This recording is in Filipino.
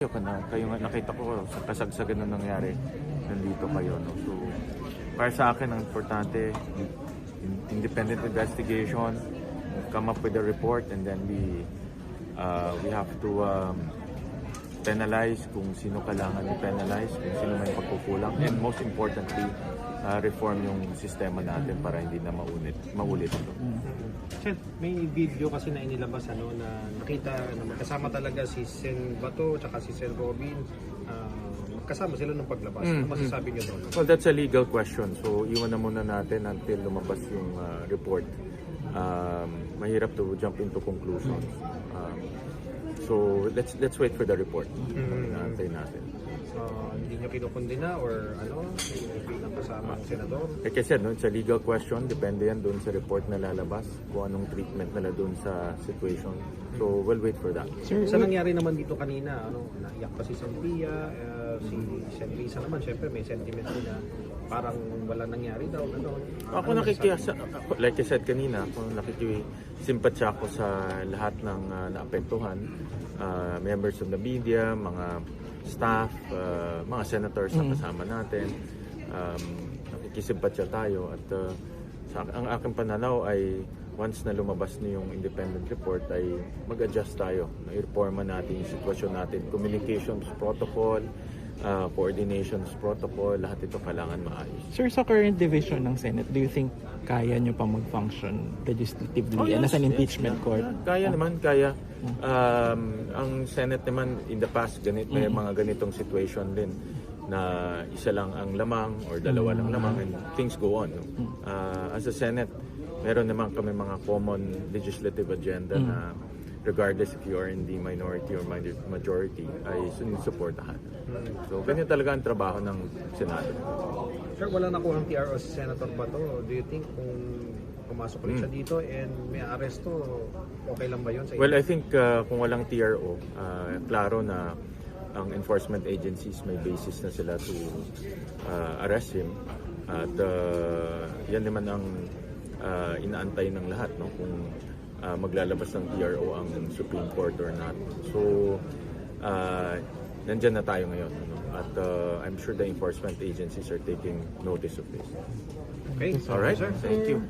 Kayo nga nakita ko sa kasagsagan na nangyari, nandito kayo, no? So para sa akin ang importante, independent investigation, come up with a report, and then we have to penalize kung sino kailangan i-penalize, kung sino may pagkukulang, and most importantly, reform yung sistema natin para hindi na maulit ito. Sen, may video kasi na inilabas na nakita na magkasama talaga si Sen Bato at si Sen Robin. Magkasama sila nung paglabas. Ano masasabi niyo doon? Well, that's a legal question. So iwan na muna natin until lumabas yung report. Mahirap to jump into conclusions. So let's wait for the report. Naantay natin. Hindi nyo kinukundina or bilang kasama ng senador? Like I said, no, it's a legal question. Depende yan doon sa report na lalabas, kung anong treatment nila doon sa situation. So we'll wait for that. Sir, sa nangyari naman dito kanina, naiyak pa si Cynthia, si Sen Risa naman, syempre may sentiment din na parang wala nangyari daw. Ako like I said kanina, ako nakikisimpatya ako sa lahat ng naapektuhan, members of the media, mga staff, mga senators na kasama natin. Nakikisimpatya tayo at ang aking pananaw ay once na lumabas na yung independent report ay mag-adjust tayo. I-reforma natin yung sitwasyon natin, communications protocol, coordinations protocol, lahat ito kailangan maayos. Sir, sa current division ng Senate, do you think kaya nyo pa mag-function legislatively and as an impeachment court? Kaya naman, kaya. Ang Senate naman in the past, may mga ganitong situation din na isa lang ang lamang or dalawa lang lamang and things go on. No? As a Senate, meron naman kami mga common legislative agenda na regardless if you are in the minority or majority, ay sinusuportahan. So, ganyan talaga ang trabaho ng Senado. Sir, wala nakuhang TRO si Senator Bato. Do you think kung pumasok ulit siya dito and may aresto, okay lang ba yun sa inyo? Well, I think kung walang TRO, klaro na ang enforcement agencies may basis na sila to arrest him. At yan naman ang inaantay ng lahat, no? Kung maglalabas ng TRO ang Supreme Court or not. So, nandyan na tayo ngayon. Ano? At I'm sure the enforcement agencies are taking notice of this. Okay. All right. Sir. Thank you.